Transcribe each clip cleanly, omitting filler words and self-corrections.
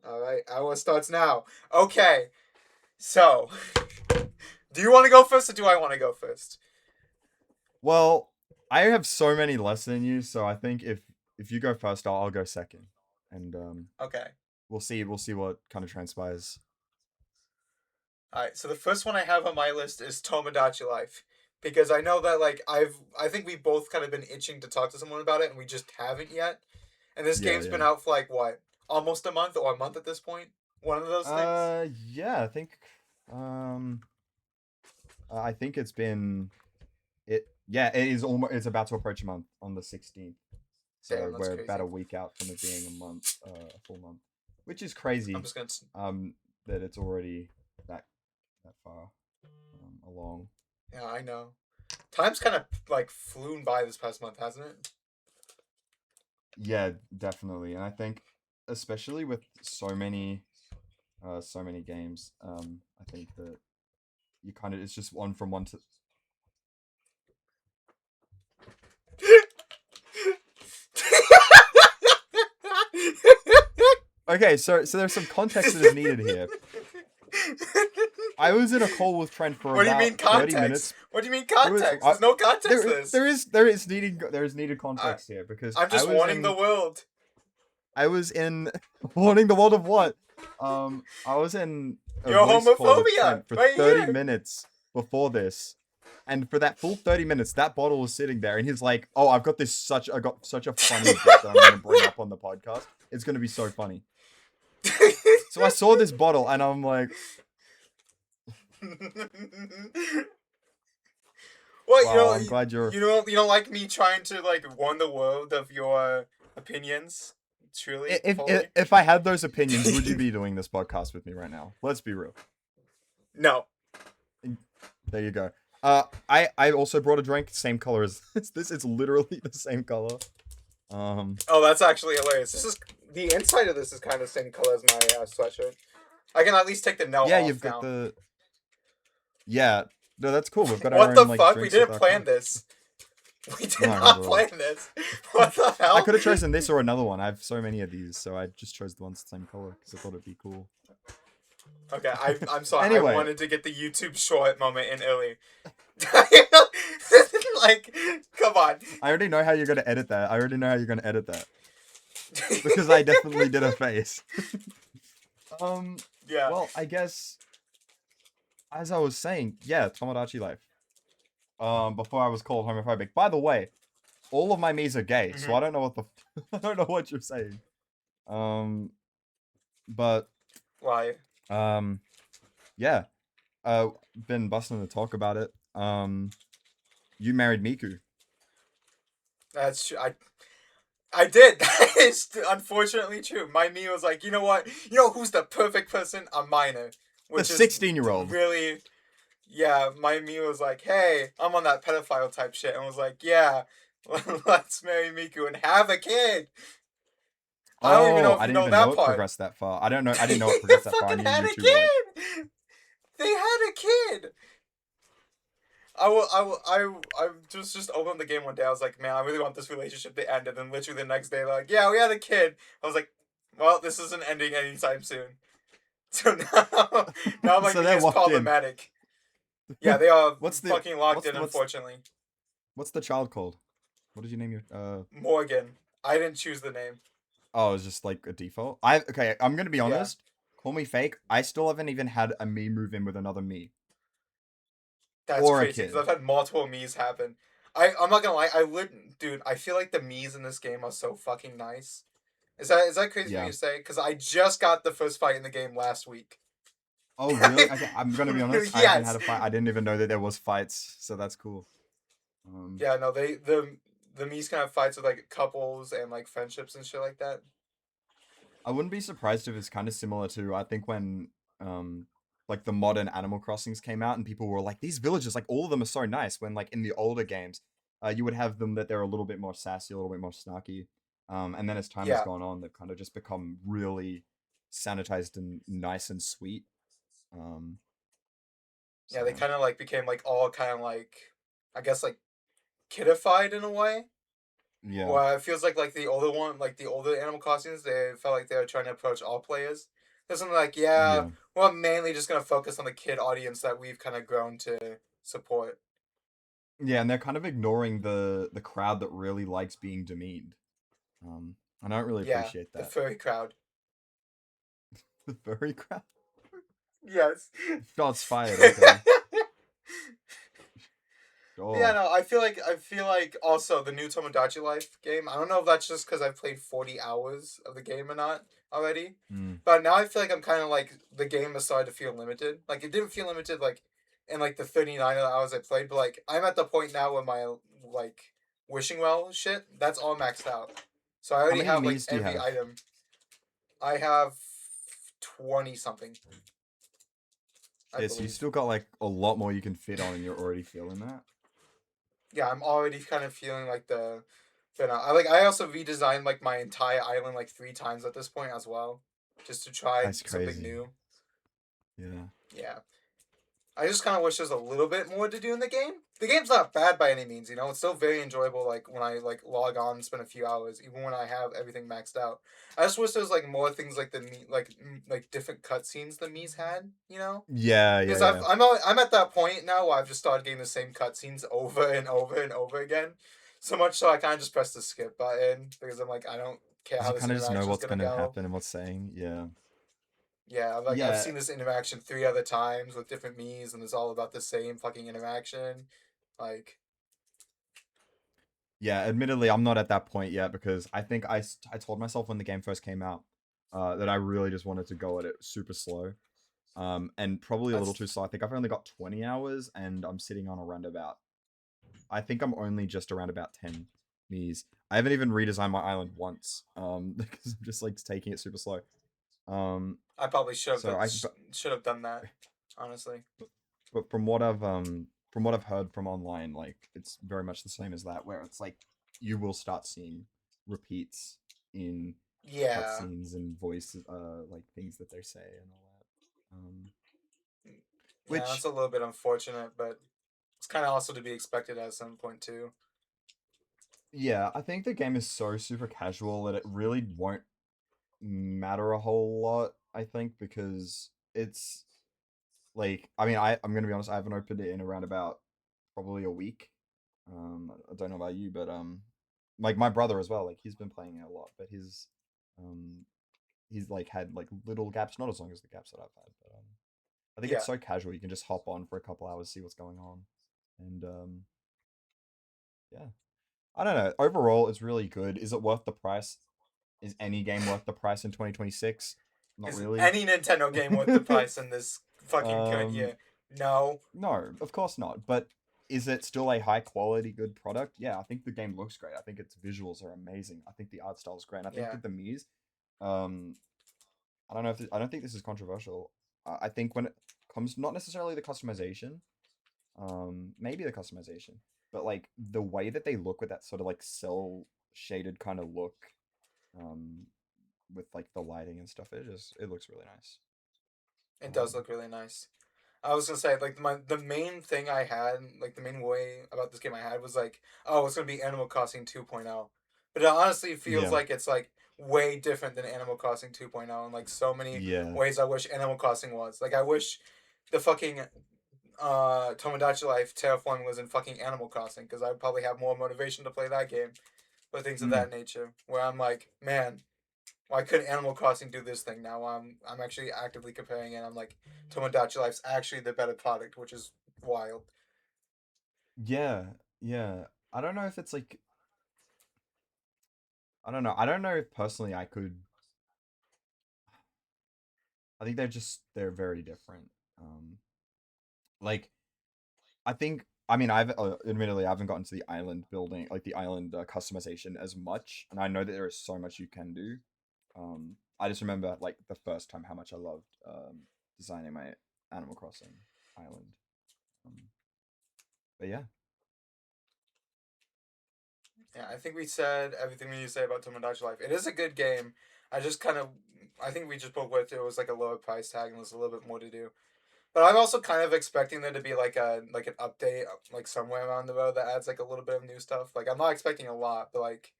All right, our starts now. Okay, so do you want to go first or do I want to go first? Well, I have so many less than you, so I think if you go first, I'll go second, and Okay. we'll see what kind of transpires. All right. So the first one I have on my list is Tomodachi Life because I know that I think we both kind of been itching to talk to someone about it and we just haven't yet. And this Yeah, game's been yeah. out for like what? Almost a month or a month at this point. One of those things. Yeah, um I think it's been it. Yeah, it is almost. It's about to approach a month on the 16th. Damn, So that's we're about crazy. a week out from it being a month, a full month, which is crazy. I'm just gonna. That it's already that that far along. Yeah, I know. Time's kind of like flown by this past month, hasn't it? Yeah, definitely, and I think especially with so many games, I think that you kind of it's just one from one to. Okay, so there's some context that is needed here. I was in a call with Trent for What do you mean about 30 context? minutes. What do you mean It was context? There's no context to this. there is needed I, context here because I'm just warning the world. I was in warning the world of what? I was in a Your voice call with homophobia Trent for right 30 here. minutes before this. And for that full 30 minutes, that bottle was sitting there, and he's like, "Oh, I got such a funny bit that I'm gonna bring up on the podcast. It's gonna be so funny." So I saw this bottle, and I'm like, Well, "Wow, I'm glad you're." you don't like me trying to like warn the world of your opinions. Truly, fully. If I had those opinions, would you be doing this podcast with me right now? Let's be real. No. There you go. I also brought a drink, same color as this. It's literally the same color. Oh, that's actually hilarious. This is the inside of this is kind of the same color as my sweatshirt. I can at least take the no Yeah, you've off got now. the yeah. No, that's cool. We've got our What the own like fuck? We drinks with didn't our plan color. this. We did No, not not at all. plan this. What the I hell? could have chosen this or another one. I have so many of these, so I just chose the ones the same color because I thought it'd be cool. Okay, I'm sorry. I Anyway, wanted to get the YouTube short moment in early. Like, come on. I already know how you're gonna edit that. I already know how you're gonna edit that because I definitely did a face. um, Yeah. well, I guess as I was saying, yeah, Tomodachi Life. Before I was called homophobic. By the way, all of my Mii's are gay, so Hmm. I don't know what the I don't know what you're saying. Um, but Why? um, yeah, been busting to talk about it. You married Miku. That's true. I did. That is unfortunately true. My me was like, you know what? You know who's the perfect person? A minor, The which is 16-year-old. really yeah. My me was like, hey, I'm on that pedophile type shit, and was like, yeah, let's marry Miku and have a kid. I don't even know Oh, if I you didn't know even know that it part. progressed that far. I don't know. I didn't know it They progressed that far. I fucking knew had you a two were like, kid. They had a kid. I just opened the game one day. I was like, man, I really want this relationship to end. And then literally the next day, they're like, yeah, we had a kid. I was like, well, this isn't ending anytime soon. So now my so me they're is locked in. problematic. Yeah, they are what's the fucking locked what's in, the what's unfortunately. what's the child called? What did you name your Morgan. I didn't choose the name. Oh, it's just like a default. Okay. I'm gonna be Yeah, honest. Call me fake. I still haven't even had a me move in with another me that's or a crazy because kid. I've had multiple me's happen. I'm not gonna lie. I would, dude. I feel like the me's in this game are so fucking nice. Is that crazy for me Yeah. to say? Because I just got the first fight in the game last week. Oh, really? Okay. I'm gonna be honest. I haven't had Yes. a fight. I didn't even know that there was fights, so that's cool. Um, Yeah. No. The Mies kind of fights with like couples and like friendships and shit like that. I wouldn't be surprised if it's kind of similar to I think when like the modern Animal Crossings came out and people were like these villages like all of them are so nice when like in the older games you would have them that they're a little bit more sassy, a little bit more snarky. And then as time has Yeah. gone on, they've kind of just become really sanitized and nice and sweet. Um, Yeah. They so kind of like became like all kind of like I guess like kidified in a way. Yeah. Well, it feels like the older one, like the older Animal Crossings, they felt like they were trying to approach all players. There's something like, yeah, Yeah. we're mainly just gonna focus on the kid audience that we've kind of grown to support. Yeah, and they're kind of ignoring the crowd that really likes being demeaned. I don't really Yeah, appreciate the that. furry crowd. The furry crowd. Yes. Shots fired. Okay. Yeah, Sure. no, I feel like also the new Tomodachi Life game. I don't know if that's just because I've played 40 hours of the game or not already, Mm. but now I feel like I'm kind of like the game has started to feel limited. Like it didn't feel limited like in like the 39 hours I played, but like I'm at the point now where my like wishing well shit that's all maxed out. So I How already many have like Mii's do you every have? item. I have 20 something, I Yeah, so you believe. still got like a lot more you can fit on, and you're already feeling that. Yeah, I'm already kind of feeling like the. But I also redesigned like my entire island like 3 times at this point as well, just to try That's something crazy. new. Yeah. Yeah, I just kind of wish there's a little bit more to do in the game. The game's not bad by any means, you know. It's still very enjoyable. Like when I like log on and spend a few hours, even when I have everything maxed out. I just wish there was like more things like like different cutscenes the Mii's had, you know. Yeah, yeah, Because yeah. I'm at that point now where I've just started getting the same cutscenes over and over and over again, so much so I kind of just press the skip button because I'm like I don't care Because how you this kind of just know interaction is what's gonna gonna go. happen and what's saying. Yeah. Yeah, I've Yeah. seen this interaction 3 other times with different Mii's and it's all about the same fucking interaction. Like Yeah. Admittedly, I'm not at that point yet because I think I told myself when the game first came out, that I really just wanted to go at it super slow. And probably a little that's too slow. I think I've only got 20 hours, and I'm sitting on around about. I think I'm only just around about 10 Mii's. I haven't even redesigned my island once, because I'm just like taking it super slow. Um, I probably so I, should have done that, honestly. but from what I've heard from online, like it's very much the same as that, where it's like you will start seeing repeats in Yeah, cutscenes and voice, like things that they say and all that. yeah, that's Which a little bit unfortunate, but it's kind of also to be expected at some point too. yeah, I think the game is so super casual that it really won't matter a whole lot, I think, because it's like I mean I'm gonna be honest, I haven't opened it in around about probably a week. I don't know about you, but like my brother as well, like he's been playing it a lot, but um he's like had like little gaps, not as long as the gaps that I've had, but I think it's Yeah, so casual you can just hop on for a couple hours, see what's going on. And yeah. I don't know. Overall it's really good. Is it worth the price? Is any game worth the price in 2026? Not is really. any Nintendo game worth the price in this fucking current um year? No. No, of course not. But is it still a high quality, good product? Yeah, I think the game looks great. I think its visuals are amazing. I think the art style is great. And I think Yeah, that the Mii's, um, I don't know if I don't think this is controversial. I think when it comes, not necessarily the customization, maybe the customization, but like the way that they look with that sort of like cell shaded kind of look, um, with like the lighting and stuff, it looks really nice. it does Um, look really nice. I was gonna say like the main thing I had like the main way about this game I had was like oh it's gonna be Animal Crossing 2.0, but it honestly feels yeah, like it's like way different than Animal Crossing 2.0 in like so many yeah, ways. I wish Animal Crossing was like I wish the fucking Tomodachi Life terraforming was in fucking Animal Crossing because I'd probably have more motivation to play that game or things of mm, that nature. Where I'm like, man, why couldn't Animal Crossing do this thing? Now I'm actually actively comparing it. I'm like, Tomodachi Life's actually the better product, which is wild. yeah, yeah. I don't know if it's like I don't know. I don't know if personally I could. I think they're very different. Um, like I think I mean I've admittedly I haven't gotten to the island building like the island customization as much, and I know that there is so much you can do. I just remember like the first time how much I loved designing my Animal Crossing island. Um, but yeah, Yeah, I think we said everything we need to say about Tomodachi Life. It is a good game. I just kind of, I think we just both went through it was like a lower price tag and there's a little bit more to do. But I'm also kind of expecting there to be like an update like somewhere around the road that adds like a little bit of new stuff. Like I'm not expecting a lot, but like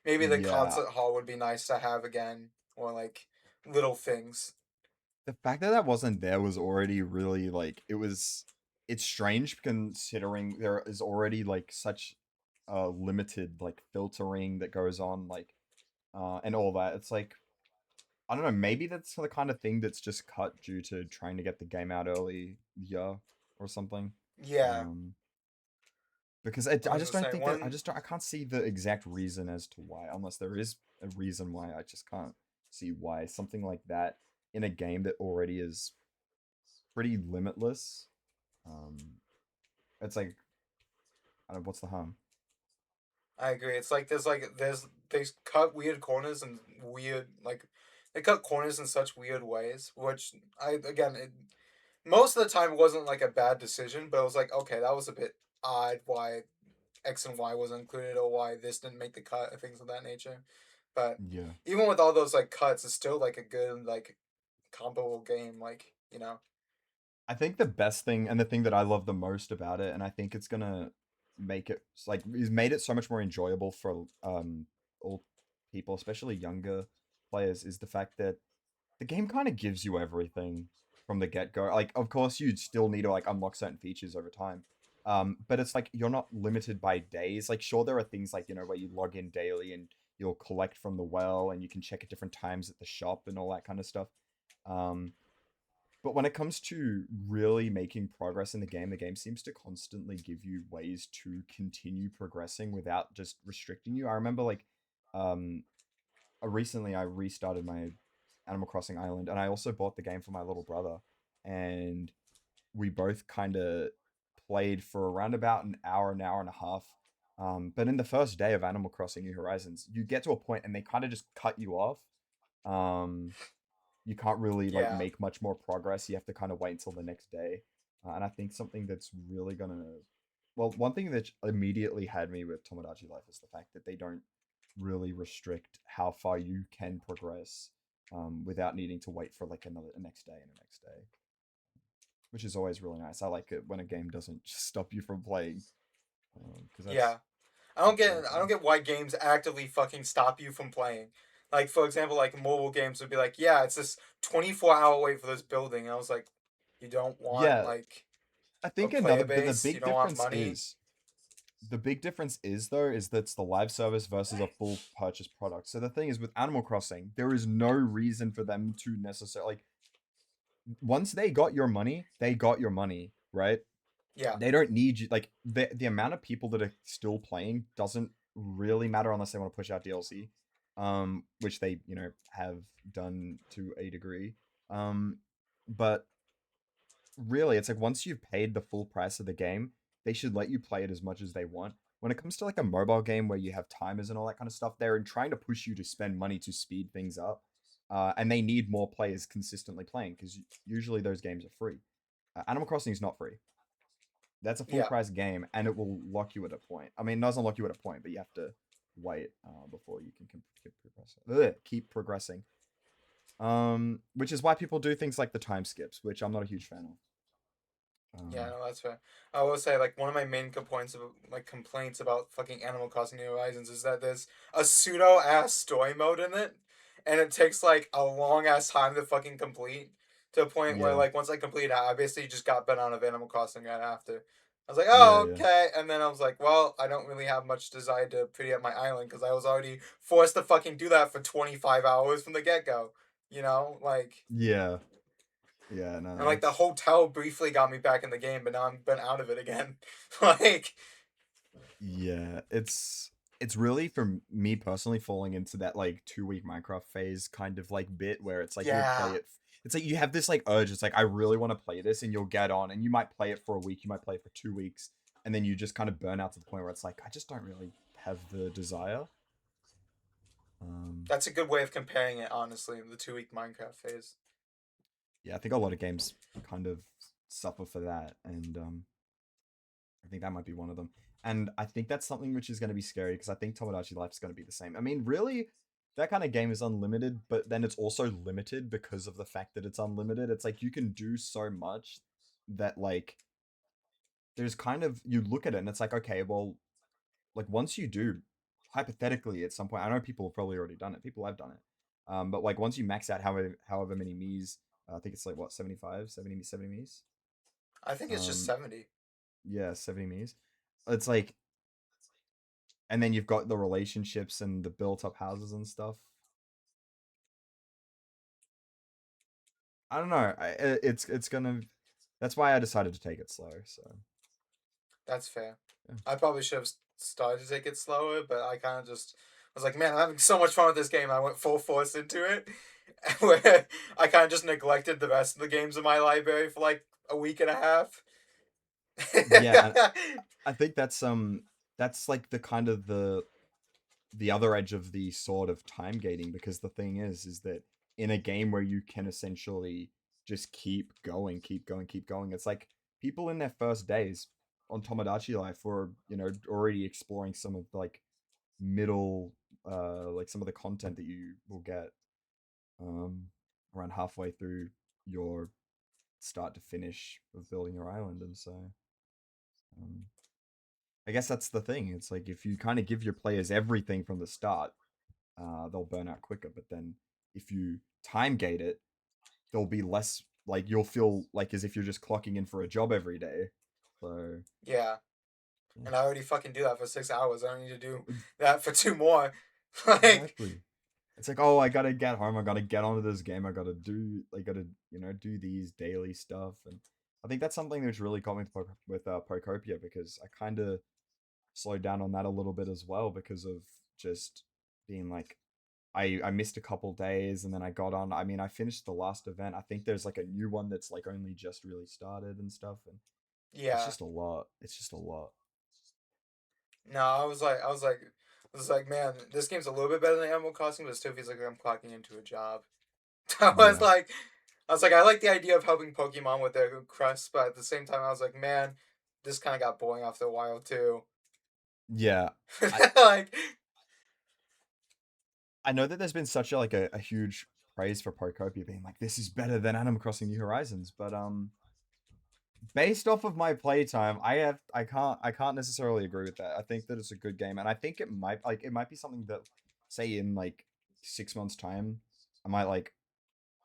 maybe the Yeah, concert hall would be nice to have again, or like little things. the fact that that wasn't there was already really like it's strange considering there is already like such limited like filtering that goes on like and all that. It's like I don't know, maybe that's the kind of thing that's just cut due to trying to get the game out early, yeah, or something. Yeah, Um, because I I was just gonna don't say think that one. I can't see the exact reason as to why, unless there is a reason why. I just can't see why something like that in a game that already is pretty limitless. Um, it's like I don't know, what's the harm? I agree. It's like there's they cut weird corners and weird like they cut corners in such weird ways, which I again most of the time it wasn't like a bad decision, but it was like okay, that was a bit odd why X and Y wasn't included or why this didn't make the cut or things of that nature. But Yeah. even with all those like cuts, it's still like a good like comparable game. Like I think the best thing and the thing that I love the most about it, and I think it's gonna make it like is made it so much more enjoyable for all people, especially younger players, is the fact that the game kind of gives you everything from the get go. Like, of course, you still need to like unlock certain features over time. But it's like you're not limited by days. Like, sure, there are things like where you log in daily and you'll collect from the well, and you can check at different times at the shop and all that kind of stuff. Um, but when it comes to really making progress in the game seems to constantly give you ways to continue progressing without just restricting you. I remember like um recently I restarted my Animal Crossing Island and I also bought the game for my little brother and we both kind of played for around about an hour and a half. But in the first day of Animal Crossing New Horizons, you get to a point and they kind of just cut you off. Um, you can't really like yeah, make much more progress. You have to kind of wait until the next day. And I think something that's really gonna, well, one thing that immediately had me with Tomodachi Life is the fact that they don't really restrict how far you can progress, without needing to wait for like a next day and a next day, which is always really nice. I like it when a game doesn't just stop you from playing, because yeah. that's really I don't fun. get why games actively fucking stop you from playing. Like for example, like mobile games would be like, yeah, it's this 24-hour wait for this building. And I was like, you don't want Yeah, like I a think player the base, you big don't want difference money. is the big difference is though is that it's the live service versus a full purchase product. So the thing is with Animal Crossing, there is no reason for them to necessarily like once they got your money, they got your money, right? Yeah, They don't need you like the amount of people that are still playing doesn't really matter unless they want to push out DLC. Which they, have done to a degree. But really it's like once you've paid the full price of the game, they should let you play it as much as they want. When it comes to like a mobile game where you have timers and all that kind of stuff, they're trying to push you to spend money to speed things up, and they need more players consistently playing because usually those games are free. Animal Crossing is not free. That's a full yeah, price game, and it will lock you at a point. I mean, it doesn't lock you at a point, but you have to wait before you can keep progressing. Which is why people do things like the time skips, which I'm not a huge fan of. yeah. No, that's fair. I will say like one of my main complaints about fucking Animal Crossing New Horizons is that there's a pseudo ass story mode in it, and it takes like a long ass time to fucking complete. To a point where Yeah, like once I completed it, I basically just got bent out of Animal Crossing right after. I was like, yeah, oh yeah. okay, and then I was like, well, I don't really have much desire to pretty up my island because I was already forced to fucking do that for 25 hours from the get go. Like Yeah, yeah, and no, like the it's hotel briefly got me back in the game, but now I'm been out of it again. like, yeah, it's really for me personally falling into that like 2 week Minecraft phase kind of like bit where it's like you'll play yeah, it. It's like you have this like urge. It's like I really want to play this, and you'll get on, and you might play it for a week, you might play it for 2 weeks, and then you just kind of burn out to the point where it's like I just don't really have the desire. Um, that's a good way of comparing it. Honestly, the 2 week Minecraft phase. yeah, I think a lot of games kind of suffer for that, and I think that might be one of them. And I think that's something which is going to be scary because I think Tomodachi Life is going to be the same. I mean, really, that kind of game is unlimited, but then it's also limited because of the fact that it's unlimited. It's like you can do so much that like there's kind of you look at it and it's like, okay, well, like once you do, hypothetically at some point, I know people have probably already done it. People have done it. But like once you max out however many Miis, I think it's like what 75, 70 Miis. I think it's just Um, 70. yeah, 70 Miis. It's like, and then you've got the relationships and the built up houses and stuff. I don't know. It's gonna. That's why I decided to take it slow. So That's fair. yeah. I probably should have started to take it slower, but I kind of just was like, man, I'm having so much fun with this game. I went full force into it, where I kind of just neglected the rest of the games in my library for like a week and a half. Yeah, and I think that's like the kind of the other edge of the sword of time gating, because the thing is that in a game where you can essentially just keep going, keep going, keep going, it's like people in their first days on Tomodachi Life were, already exploring some of like middle like some of the content that you will get um around halfway through your start to finish of building your island. And so um I guess that's the thing. It's like if you kind of give your players everything from the start, they'll burn out quicker. But then if you time gate it, there'll be less, like you'll feel like as if you're just clocking in for a job every day. So Yeah, yeah. and I already fucking do that for 6 hours. I don't need to do that for two more. Like, Exactly. It's like, oh, I gotta get home. I gotta get onto this game. I gotta, do these daily stuff. And I think that's something that's really got me with Procopia, because I kind of slowed down on that a little bit as well, because of just being like, I missed a couple days and then I got on. I mean, I finished the last event. I think there's like a new one that's like only just really started and stuff. And it's yeah, just a lot. It's just a lot. no, I was like, man, this game's a little bit better than Animal Crossing, but it still feels like I'm clocking into a job. I was Yeah. like, I like the idea of helping Pokemon with their quests, but at the same time, I was like, man, this kind of got boring after a while too. Yeah. I, Like, I know that there's been such a huge praise for Procopia being like, this is better than Animal Crossing New Horizons, but based off of my playtime, I can't necessarily agree with that. I think that it's a good game, and I think it might be something that, say in like 6 months time, I might like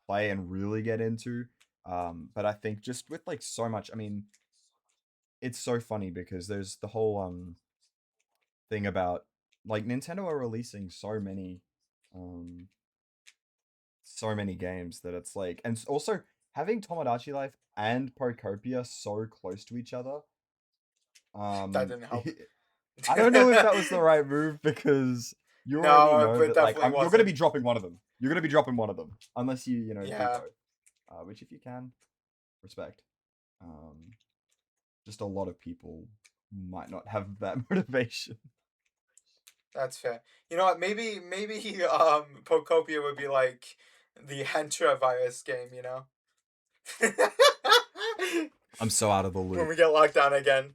play and really get into. But I think just with like so much, I mean, it's so funny because there's the whole thing about like Nintendo are releasing um so many games that it's like, and also having Tomodachi Life and Procopia so close to each other. that didn't help. I don't know if that was the right move, because you already No, know it that like definitely you're gonna wasn't. be dropping one of them. You're gonna be dropping one of them unless you do Yeah, both. Which if you can, respect. Um, just a lot of people might not have that motivation. that's fair. You know what? Maybe Pokopia would be like the Hentra virus game. You know, I'm so out of the when loop. we get locked down again.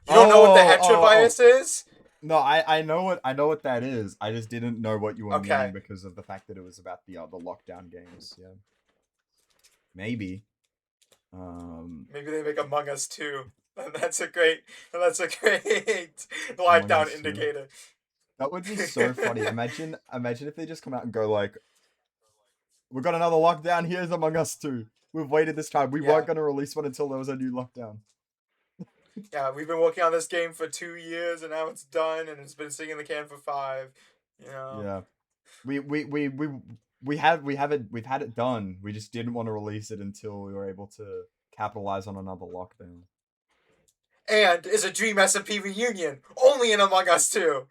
You don't know what the Oh, Hentra oh, oh. virus is? No, I know what that is. I just didn't know what you were meaning Okay. because of the fact that it was about the lockdown games. Yeah, maybe. Um, Maybe they make Among Us too. That's a great. That's a great Among lockdown Us too. indicator. That would be so funny. Imagine if they just come out and go like, "We got another lockdown. Here's Among Us 2. We've waited this time. We weren't Yeah, gonna release one until there was a new lockdown." yeah. We've been working on this game for 2 years, and now it's done, and it's been sitting in the can for five. You know. Yeah, we've had it done. We just didn't want to release it until we were able to capitalize on another lockdown. And is a Dream SMP reunion only in Among Us 2.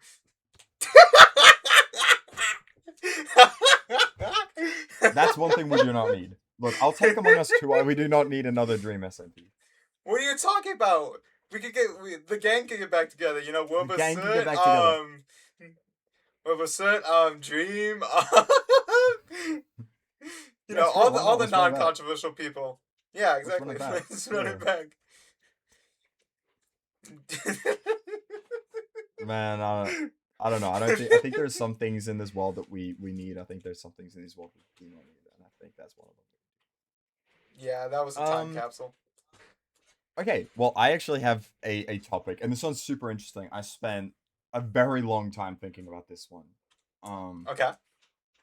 That's one thing we do not need. Look, I'll take Among Us 2. We do not need another Dream SMP. What are you talking about? The gang could get back together. You know, The gang can get back together. Dream, Yeah, sure. Why all not? the Let's run it back. non-controversial people. Yeah, Let's run exactly. it back. Let's run Yeah. it back. Man, I don't know. I think there's some things in this world that we need. I think there's some things in this world we do not need, and I think that's one of Yeah, that was a them. time capsule. Okay, well, I actually have a topic, and this one's super interesting. I spent a very long time thinking about this one. Um, Okay.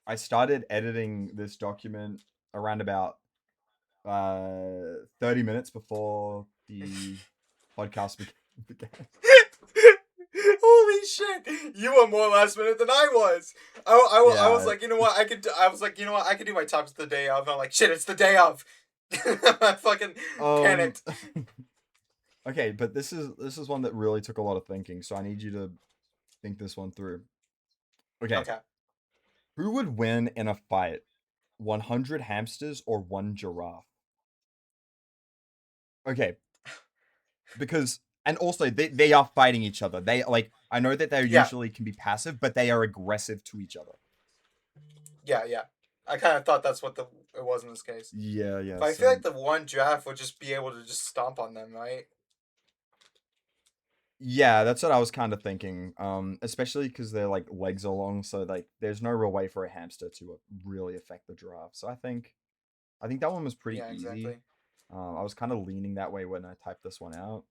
I started editing this document around about 30 minutes before the podcast began. Holy shit! You were more last minute than I was. I was Yeah. like, you know what? I was like, you know what? I could do my tops the day of. And I'm like, shit! It's the day of. I fucking Um. panicked. Okay, but this is one that really took a lot of thinking, so I need you to think this one through. Okay, Okay. who would win in a fight? 100 hamsters or one giraffe? Okay, because and also they are fighting each other. They like I know that they Yeah. usually can be passive, but they are aggressive to each other. Yeah. Yeah. I kind of thought that's what it was in this case. Yeah, yeah. But I feel So like the one draft would just be able to just stomp on them, right? yeah, that's what I was kind of thinking. Especially because their like legs are long, so like there's no real way for a hamster to really affect the giraffe. So I think that one was pretty Yeah. easy. Exactly. I was kind of leaning that way when I typed this one out.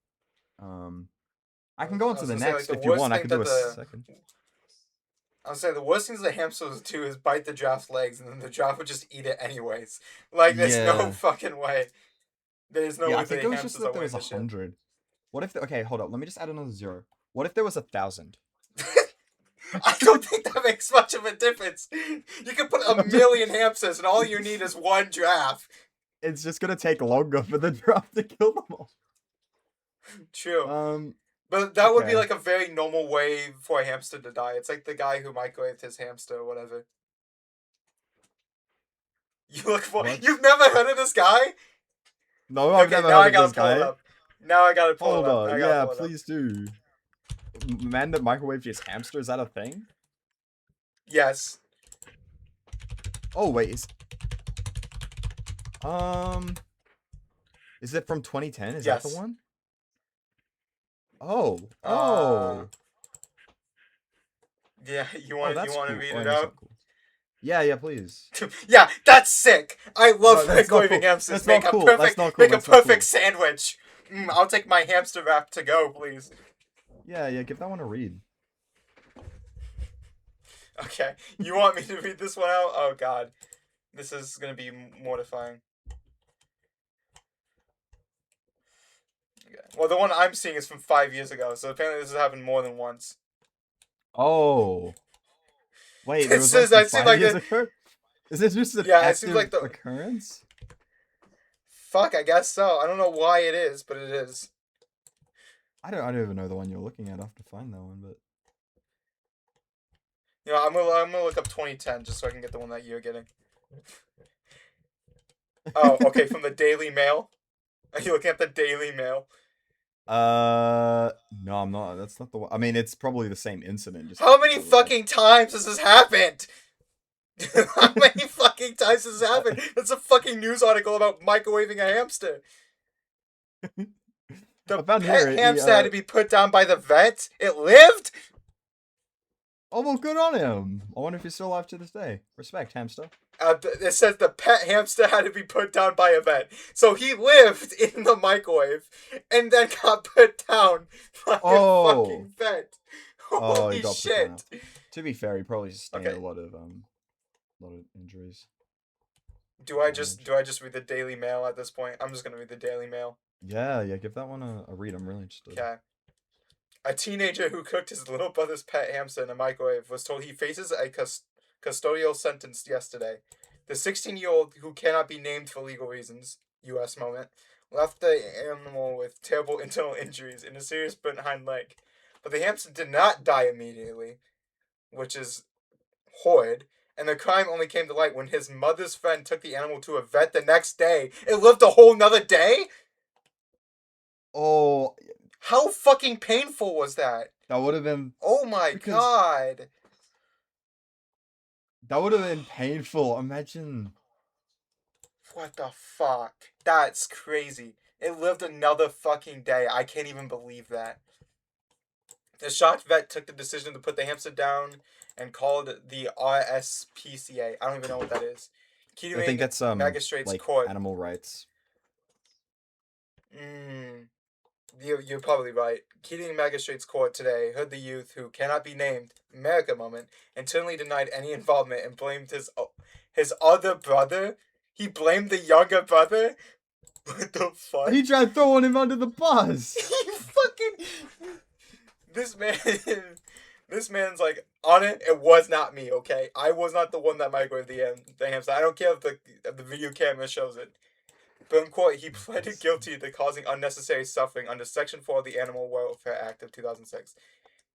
Um, I I can was, go on I to was the gonna say like next the if you worst want. I thing could do that a the second. I was saying the worst things the hamsters do is bite the giraffe's legs, and then the giraffe would just eat it anyways. Like, there's no Yeah, fucking way. There's no yeah. way I think the it was just hamsters that are there was winning a this shit. hundred. What if? Okay, hold up. Let me just add another zero. What if there was 1,000? I don't think that makes much of a difference. You can put a I'm just. million hamsters, and all you need is one giraffe. It's just gonna take longer for the giraffe to kill them all. True. Um. But that would be Okay. like a very normal way for a hamster to die. It's like the guy who microwaved his hamster or whatever. You look for. What? You've never heard of this guy? No, I've Okay, never now heard I of gotta this pull it guy. up. Now I gotta pull it Hold up. on. Now I gotta Yeah, pull it up. please do. Man that microwaved his hamster, is that a thing? Yes. Oh wait, um is it from 2010? Is that the Yes. one? Oh. Uh. Oh. Yeah. Oh, You that's want to cool. read Oh, it wait, that's not out? cool. Yeah, yeah, please. Yeah, that's sick. I No, love that's not microwaving cool. hamsters. That's not cool. That's not cool. Make a That's not perfect cool. sandwich. I'll take my hamster wrap to go, please. Yeah, yeah, give that one a read. Okay, you want me to read this one out? Oh God, this is gonna be mortifying. Okay. Well, the one I'm seeing is from 5 years ago, so apparently this has happened more than once. Oh. Wait, there This was one is. from It seems five like years the. ago? Is this just an Yeah, it seems like active the. occurrence? Fuck, I guess so. I don't know why it is, but it is. I don't even know the one you're looking at. I have to find that one, but You know, I'm gonna look up 2010 just so I can get the one that you're getting. Oh, okay, from the Daily Mail. Are you looking at the Daily Mail? No, I'm not. That's not the one. I mean, it's probably the same incident, just How many a lot. fucking times has this happened? How many fucking times has this happened? That's a fucking news article about microwaving a hamster. I The found pet here. hamster had to be put down by the vet. It lived? Oh well, good on him. I wonder if he's still alive to this day. Respect, hamster. It says the pet hamster had to be put down by a vet. So he lived in the microwave and then got put down by a Oh, fucking vet. oh, he Holy got put down. shit. To be fair, he probably sustained Okay. a lot of injuries. Damage. Do I just read the Daily Mail at this point? I'm just gonna read the Daily Mail. Yeah, yeah. Give that one a read. I'm really interested. Okay. A teenager who cooked his little brother's pet hamster in a microwave was told he faces a custodial sentence yesterday. The 16-year-old, who cannot be named for legal reasons, U.S. moment, left the animal with terrible internal injuries and a serious burnt hind leg. But the hamster did not die immediately, which is horrid, and the crime only came to light when his mother's friend took the animal to a vet the next day. It lived a whole nother day? Oh, How fucking painful was that? that would have been Oh my because god. that would have been painful. Imagine. What the fuck? That's crazy. It lived another fucking day. I can't even believe that. The shocked vet took the decision to put the hamster down and called the RSPCA. I don't even know what that is. I think Kettering that's Magistrates like Court. animal rights. Mm, you're probably right. Keating Magistrate's Court today heard the youth who cannot be named America moment internally denied any involvement and blamed his other brother. He blamed the younger brother. What the fuck? He tried throwing him under the bus. He fucking this man. This man's like on it. It was not me. Okay, I was not the one that microwaved the hamster. I don't care if the video camera shows it. But in court, he pleaded guilty to causing unnecessary suffering under Section 4 of the Animal Welfare Act of 2006.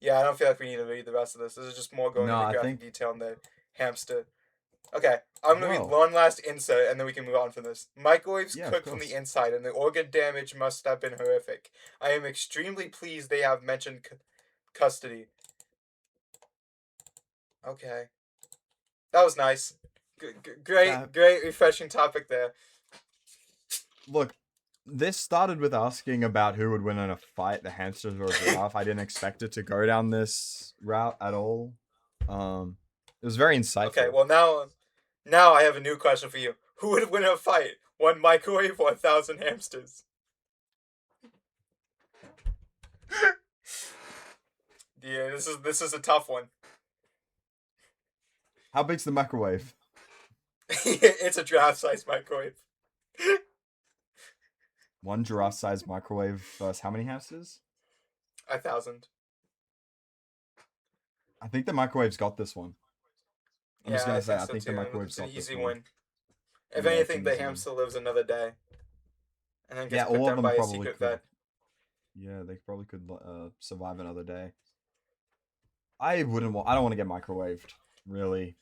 Yeah, I don't feel like we need to read the rest of this. This is just more going No, into I graphic think. detail on the hamster. Okay, I'm going to read Whoa. one last insert and then we can move on from this. Microwaves Yeah, of cook from course. the inside and the organ damage must have been horrific. I am extremely pleased they have mentioned custody. Okay. That was nice. Great, refreshing topic there. Look, this started with asking about who would win in a fight, the hamsters or a giraffe. I didn't expect it to go down this route at all. It was very insightful. Okay, well now I have a new question for you. Who would win a fight? One microwave or 1,000 hamsters? Yeah, this is a tough one. How big's the microwave? It's a giraffe-sized microwave. One giraffe-sized microwave versus how many hamsters? 1,000. I think the microwave's got this one. I'm just gonna say, I think so the too. microwave's It's an got this easy one. win. If Yeah, it's anything, an the easy win. hamster lives another day, and then Yeah, gets put all of down them by a probably secret could. vet. Yeah, they probably could survive another day. I wouldn't want. I don't want to get microwaved, really,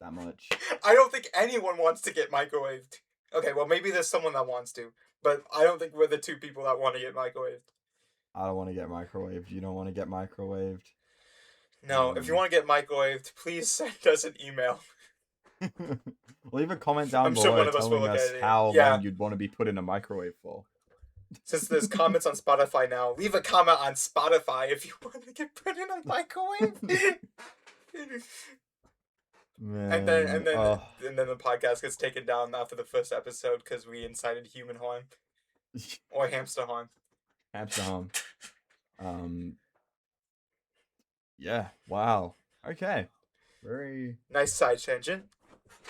that much. I don't think anyone wants to get microwaved. Okay, well maybe there's someone that wants to, but I don't think we're the two people that want to get microwaved. I don't want to get microwaved. You don't want to get microwaved. No, if you want to get microwaved, please send us an email. Leave a comment down I'm below sure one of us will telling look us at it. how Yeah. long you'd want to be put in a microwave for. Since there's comments on Spotify now, leave a comment on Spotify if you want to get put in a microwave. Man, and then the podcast gets taken down after the first episode because we incited human harm or hamster harm. Hamster harm. Yeah. Wow. Okay. Very Nice side tangent.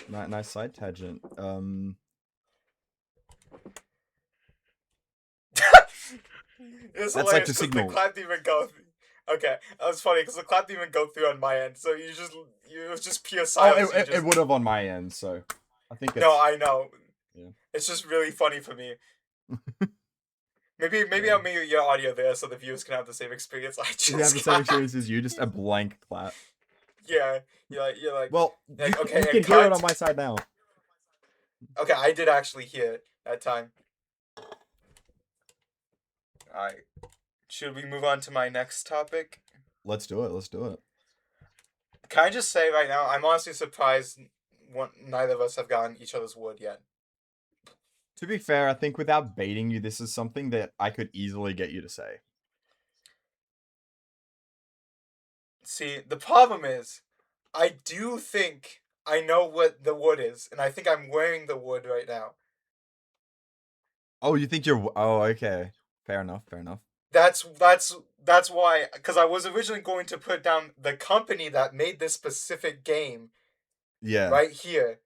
nice side tangent. It's That's hilarious like the 'cause signal. The clap didn't even go. Okay, that was funny because the clap didn't even go through on my end, so it was just pure Oh, silence. it would have on my end, so I think it's... No, I know. Yeah. It's just really funny for me. Maybe I'll make your audio there so the viewers can have the same experience I just You have the same experience as you, just a blank clap. Yeah, you're like. Well, Like, you, okay, you and can hear it cut. on my side now. Okay, I did actually hear it that time. Alright. Should we move on to my next topic? Let's do it. Let's do it. Can I just say right now, I'm honestly surprised neither of us have gotten each other's wood yet. To be fair, I think without baiting you, this is something that I could easily get you to say. See, the problem is, I do think I know what the wood is, and I think I'm wearing the wood right now. Oh, you think you're... Oh, okay. Fair enough. That's why, because I was originally going to put down the company that made this specific game Yeah. right here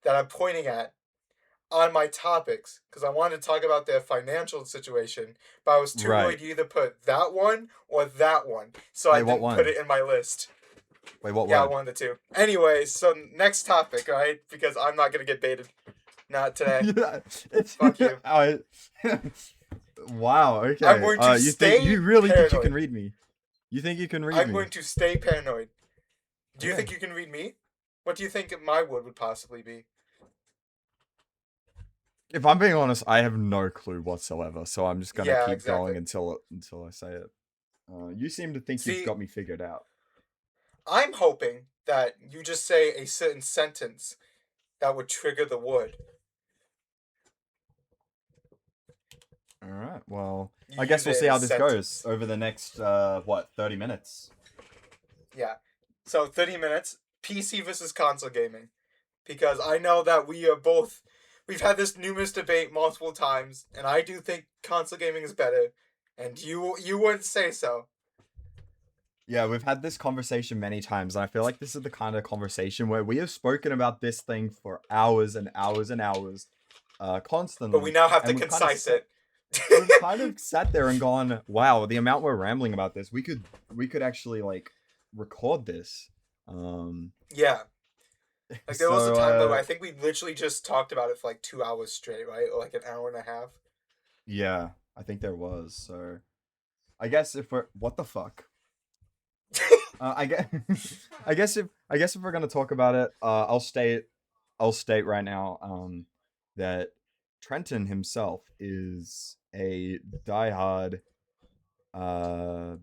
that I'm pointing at on my topics, because I wanted to talk about their financial situation, but I was too worried to either put that one or that one, so I didn't put it in my list. Wait, what one? Yeah, one of the two. Anyway, so next topic, right? Because I'm not gonna get baited. Not today. Fuck you. Wow, okay. I'm going to stay you really think you paranoid. can read me? You think you can read I'm me? going to stay paranoid. Do you Okay. think you can read me? What do you think my wood would possibly be? If I'm being honest, I have no clue whatsoever, so I'm just gonna keep going until I say it. You seem to think you've got me figured out. I'm hoping that you just say a certain sentence that would trigger the wood. Alright, well, I guess we'll see how this goes over the next, 30 minutes? Yeah. So, 30 minutes, PC versus console gaming. Because I know that we are both we've had this numerous debate multiple times, and I do think console gaming is better, and you wouldn't say so. Yeah, we've had this conversation many times, and I feel like this is the kind of conversation where we have spoken about this thing for hours and hours and hours, But we constantly, now have to and concise it. we've kind of sat there and gone, wow, the amount we're rambling about this, we could actually like record this. Um, Yeah. Like there was a so time though I think we literally just talked about it for like 2 hours straight, right? Or like an hour and a half. yeah, I think there was. So I guess if we're what the fuck. I guess I guess if we're gonna talk about it, I'll state right now that Trenton himself is a diehard uh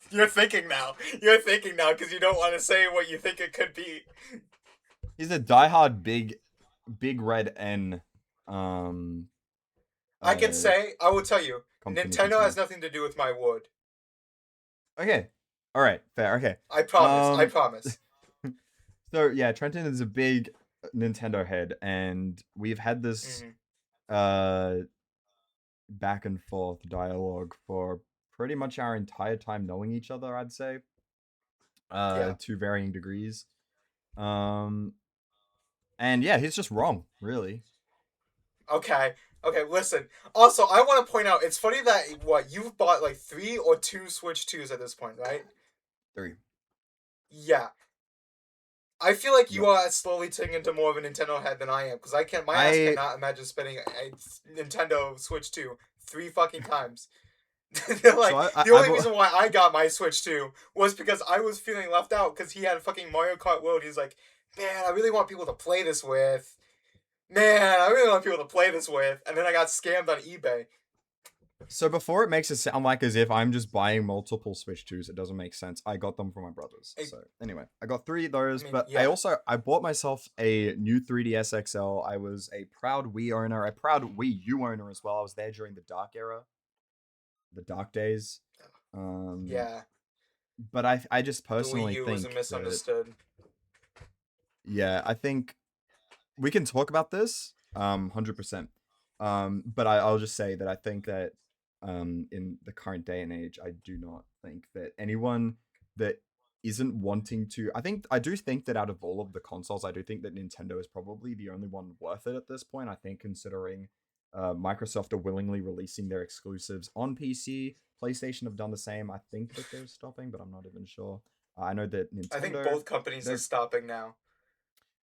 You're thinking now. You're thinking now because you don't want to say what you think it could be. he's a diehard big red N um I can uh say, I will tell you, company Nintendo has consumer. nothing to do with my wood. Okay. All right, fair. Okay. I promise. I Um promise. so yeah, Trenton is a big Nintendo head, and we've had this Hmm. uh back and forth dialogue for pretty much our entire time knowing each other, I'd say, Yeah. to varying degrees. Um, and yeah, he's just wrong, really. Okay. Okay. Listen. Also, I want to point out it's funny that what you've bought like three or two Switch twos at this point, right? Three. Yeah. I feel like you Yep. are slowly turning into more of a Nintendo head than I am because I can't. My ass I cannot imagine spending a Nintendo Switch 2 three fucking times. Like the I only bought. reason why I got my Switch 2 was because I was feeling left out because he had fucking Mario Kart World. He's like, man, I really want people to play this with. Man, I really want people to play this with. And then I got scammed on eBay. So before it makes it sound like as if I'm just buying multiple Switch 2s, it doesn't make sense. I got them from my brothers. I, So anyway, I got three of I those, mean, but yeah, I bought myself a new 3DS XL. I was a proud Wii owner, a proud Wii U owner as well. I was there during the dark era, the dark days. Um, yeah. but I just The Wii personally U was a think that misunderstood. yeah, I think we can talk about this 100%. But I'll just say that I think that in the current day and age, I do not think that anyone that isn't wanting to I do think that out of all of the consoles, I do think that Nintendo is probably the only one worth it at this point. I think considering Microsoft are willingly releasing their exclusives on PC, PlayStation have done the same. I think that they're stopping, but I'm not even sure. I know that I think Nintendo both companies are they're stopping now.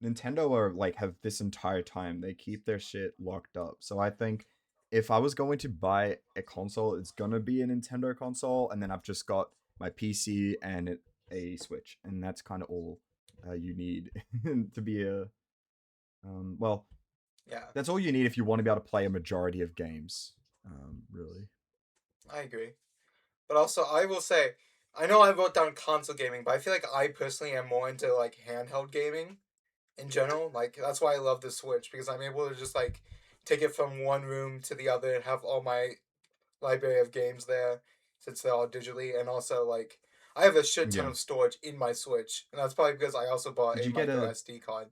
Nintendo are like have this entire time they keep their shit locked up. So I think if I was going to buy a console, it's gonna be a Nintendo console, and then I've just got my PC and a Switch, and that's kind of all you need to be a well. Yeah, That's all you need if you want to be able to play a majority of games. Really. I agree. But also, I will say, I know I wrote down console gaming, but I feel like I personally am more into like handheld gaming in general. Like that's why I love the Switch because I'm able to just like take it from one room to the other and have all my library of games there since they're all digitally, and also like I have a shit ton Yeah. of storage in my Switch, and that's probably because I also bought Did a you get micro a? SD card,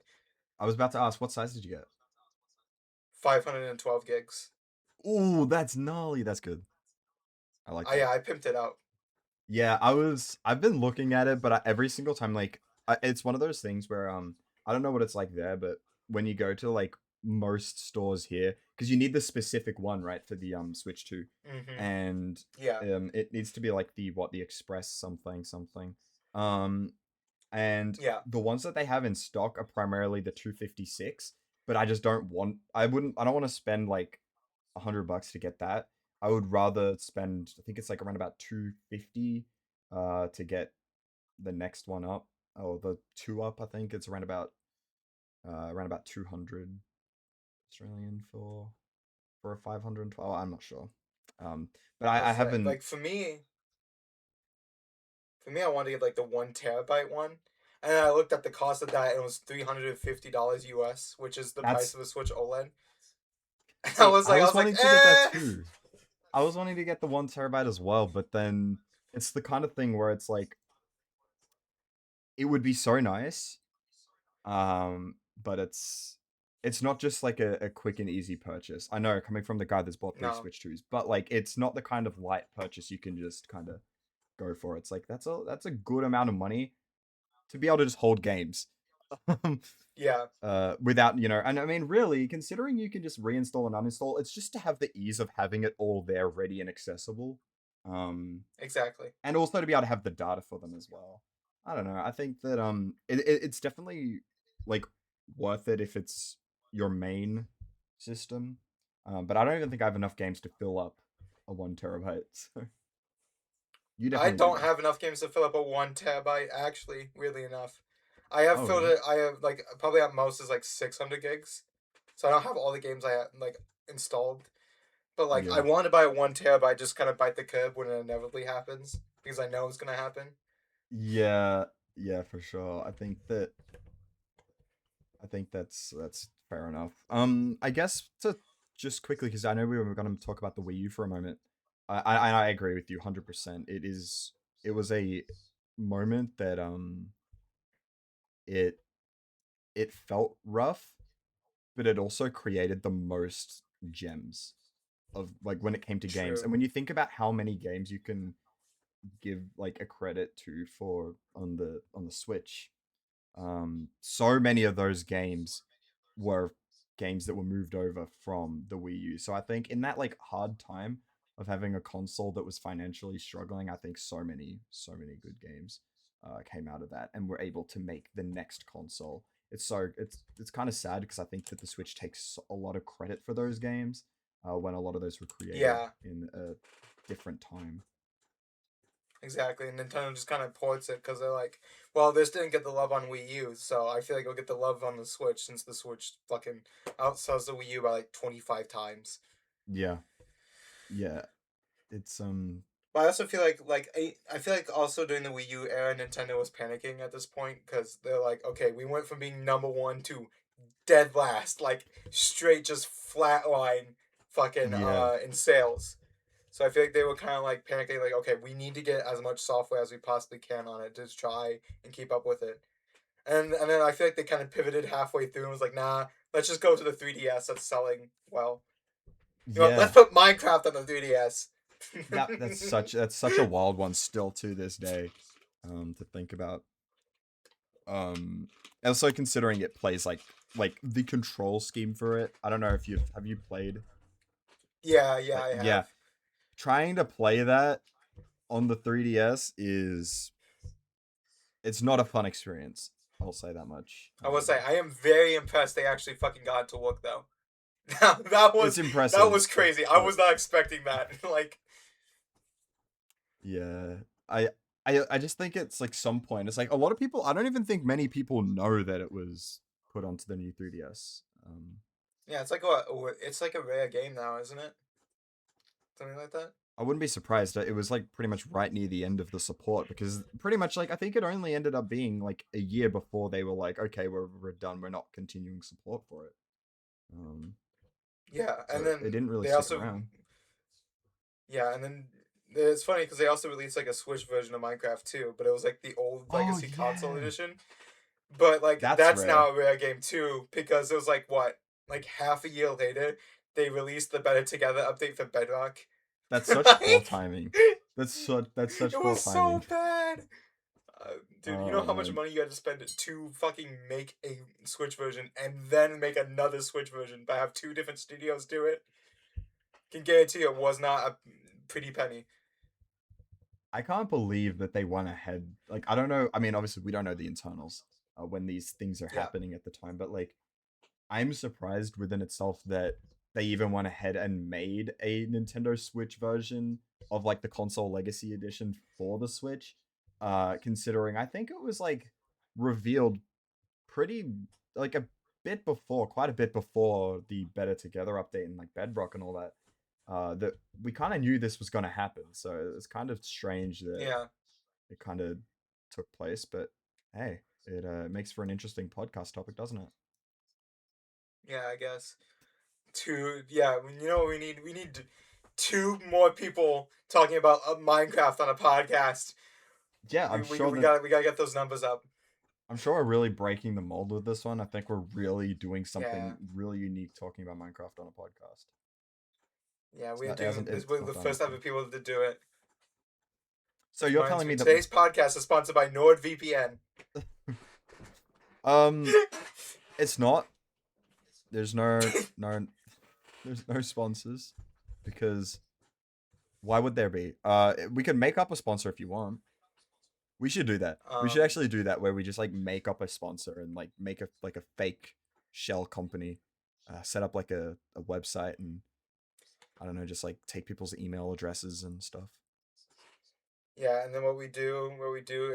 I was about to ask, what size did you get? 512 gigs. Ooh, that's gnarly. That's good. I like I that. Yeah, I pimped it out. Yeah, I've been looking at it, but every single time, like, it's one of those things where I don't know what it's like there, but when you go to like most stores here, because you need the specific one, right, for the Switch 2, Mm-hmm. and Yeah. it needs to be like the Express something something, um, and Yeah. the ones that they have in stock are primarily the 256, but I just don't want, I don't want to spend like $100 to get that. I would rather spend, I think it's like around about 250 to get the next one up. Oh, the two up, I think it's around about 200 Australian for a 512. I'm not sure. Um but I Because haven't like for me, I wanted to get like the 1 terabyte one, and then I looked at the cost of that, and it was $350 US, which is the price that's of a Switch OLED. And see, I I was was like, wanting to get that eh. too. I was wanting to get the 1 terabyte as well, but then it's the kind of thing where it's like it would be so nice. Um, but it's not just like a quick and easy purchase. I know coming from the guy that's bought three No, Switch 2s, but like it's not the kind of light purchase you can just kind of go for. It's like that's a good amount of money to be able to just hold games. yeah, Without, and I mean, really, considering you can just reinstall and uninstall, it's just to have the ease of having it all there ready and accessible. Um, exactly. and also to be able to have the data for them as well. I don't know. I think that it's definitely like worth it if it's your main system. But I don't even think I have enough games to fill up a 1 terabyte. So you I definitely do don't though. have enough games to fill up a 1 terabyte. Actually, weirdly enough, I have Oh filled really? it. I have like probably at most is like 600 gigs, so I don't have all the games I have, like installed. But like, I Yeah. want to buy a 1 terabyte, just kind of bite the curb when it inevitably happens because I know it's gonna happen. Yeah. Yeah, for sure. I think that's fair enough. I guess to just quickly, because I know we were going to talk about the Wii U for a moment. I agree with you 100%. It was a moment that it it felt rough, but it also created the most gems of like when it came to games. And True. when you think about how many games you can give like a credit to for on the Switch, so many of those games were games that were moved over from the Wii U. So I think in that like hard time of having a console that was financially struggling, I think so many good games came out of that and were able to make the next console. It's kind of sad because I think that the Switch takes a lot of credit for those games when a lot of those were created Yeah, in a different time. exactly. And Nintendo just kind of ports it because they're like, well, this didn't get the love on Wii U, so I feel like it'll get the love on the Switch since the Switch fucking outsells the Wii U by like 25 times. Yeah, yeah. It's But I also feel like I feel like also during the Wii U era, Nintendo was panicking at this point because they're like, okay, we went from being number one to dead last, like straight just flatline, fucking yeah, in sales. So I feel like they were kind of like panicking, like, okay, we need to get as much software as we possibly can on it to try and keep up with it. And then I feel like they kind of pivoted halfway through and was like, nah, let's just go to the 3DS that's selling well. You know, what, let's yeah. put Minecraft on the 3DS. That's such a wild one still to this day, to think about. Also considering it plays like the control scheme for it. I don't know if you played Yeah, yeah, like I yeah, have. trying to play that on the 3DS is it's not a fun experience. I'll say that much. I will say I am very impressed they actually fucking got it to work though. that It's that impressive, was crazy. I but was not expecting that. Like, yeah, I I just think it's like some point. It's like a lot of people. I don't even think many people know that it was put onto the new 3DS. yeah, it's like a rare game now, isn't it? Something like that. I wouldn't be surprised. It was like pretty much right near the end of the support because pretty much like I think it only ended up being like a year before they were like, okay, we're done. We're not continuing support for it. Um, Yeah, and so it then didn't really they stick also around. yeah, and then it's funny because they also released like a Switch version of Minecraft too, but it was like the old Oh legacy console yeah, edition. But like that's that's rare. now a rare game too because it was like what like half a year later they released the Better Together update for Bedrock. That's such poor Like timing. That's it such poor was so timing. bad. Dude, you know Oh how much man, money you had to spend to fucking make a Switch version and then make another Switch version, but have two different studios do it? Can guarantee it was not a pretty penny. I can't believe that they went ahead. Like I don't know. I mean, obviously we don't know the internals when these things are Yeah, happening at the time, but like I'm surprised within itself that they even went ahead and made a Nintendo Switch version of like the console legacy edition for the Switch. Considering I think it was like revealed pretty like a bit before, quite a bit before the Better Together update and like Bedrock and all that. That we kind of knew this was going to happen, so it's kind of strange that yeah, it kind of took place. But hey, it makes for an interesting podcast topic, doesn't it? yeah. I guess yeah. You know what we need? We need two more people talking about Minecraft on a podcast. Yeah, We I'm we sure we that got we gotta get those numbers up. I'm sure we're really breaking the mold with this one. I think we're really doing Yeah, something really unique talking about Minecraft on a podcast. yeah, It's we're not, it doing hasn't, this. it's We're not the done first before. ever people to do it. So Which you're reminds telling me, me that, today's podcast is sponsored by NordVPN. um, it's not. There's there's no sponsors because why would there be? We could make up a sponsor if you want. We should do that. We should um, actually do that where we just like make up a sponsor and like make a fake shell company, set up like a website and I don't know, just like take people's email addresses and stuff. yeah, and then what we do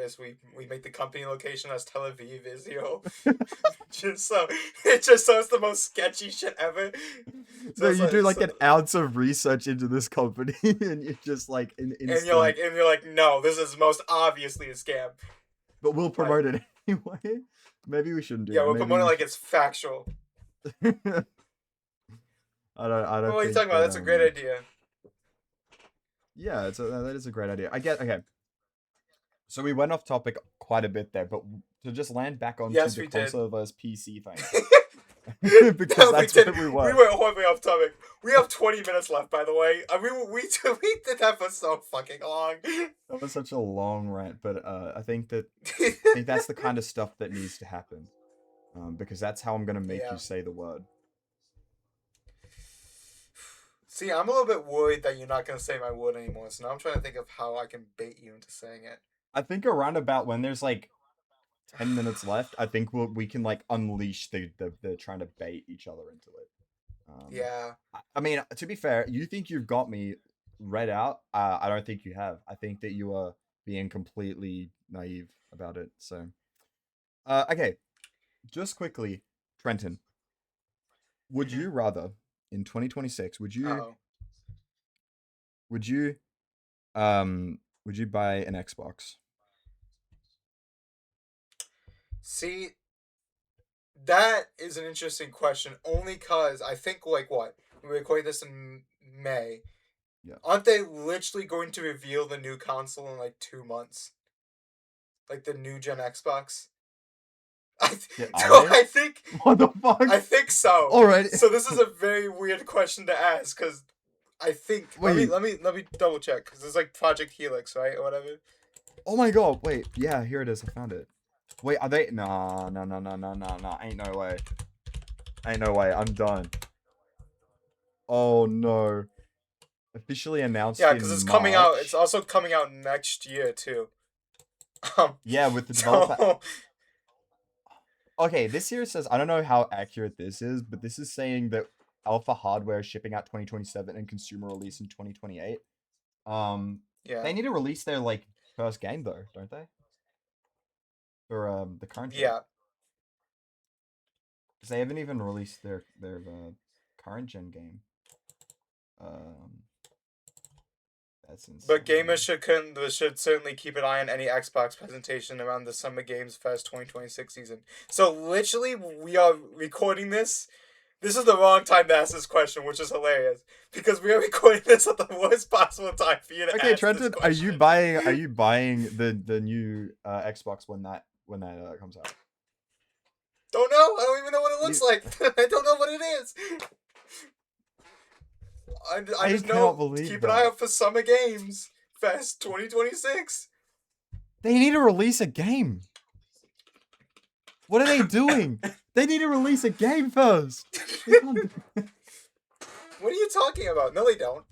is we make the company location as Tel Aviv, Israel. just so it's the most sketchy shit ever. So you do like So an ounce of research into this company and you're just like an instant, and you're like, no, this is most obviously a scam. but we'll Like, promote it anyway. Maybe we shouldn't do yeah, that. we're Maybe promoting we like should. it's factual. I Well, don't what are you think talking about? that That's a great idea. yeah, that is a great idea. I get okay. So we went off topic quite a bit there, but to just land back onto Yes, the we did. console versus PC thing, because No, we that's did. where we We were. went horribly off topic. We have 20 minutes left, by the way. I mean, we did that for so fucking long. That was such a long rant, but I think that's the kind of stuff that needs to happen, because that's how I'm gonna make you Yeah. say the word. See, I'm a little bit worried that you're not gonna say my word anymore. So now I'm trying to think of how I can bait you into saying it. I think around about when there's like 10 minutes left, I think we can like unleash the trying to bait each other into it. Yeah. I mean, to be fair, you think you've got me read out. I don't think you have. I think that you are being completely naive about it. So, okay, just quickly, Trenton, would Hmm. you rather in 2026, Oh. would you would you buy an Xbox? See, that is an interesting question. Only cause I think like what we recorded this in May. Yeah. Aren't they literally going to reveal the new console in like 2 months? Like the new gen Xbox. Yeah, are So they? What the fuck? I think so. All right. So this is a very weird question to ask because I think Wait. let me double check because it's like Project Helix, right, or whatever. Oh my god. Wait. Yeah, here it is. I found it. Wait, are they? Nah, no, no, no, no, no, no. Ain't no way. Ain't no way. I'm done. Oh no. Officially announced Yeah, because in it's coming out. It's March. also coming out next year too. Um, Yeah, with the developer. so Okay, this here says I don't know how accurate this is, but this is saying that alpha hardware is shipping out 2027 and consumer release in 2028. Um, yeah, they need to release their like first game though, don't they? For the current gen, yeah. because they haven't even released their current gen game. Um, that's But gamers insane. should certainly keep an eye on any Xbox presentation around the Summer Games Fest 2026 season. So literally, we are recording this. This is the wrong time to ask this question, which is hilarious because we are recording this at the worst possible time for you to Okay, ask this Trenton, question. are you buying the new Xbox when that comes out? Don't know. I don't even know what it looks You, like. I don't know what it is. I I just cannot know believe keep an eye that. out for Summer Games Fest 2026. They need to release a game. What are they doing? They need to release a game first. They can't. What are you talking about? No, they don't.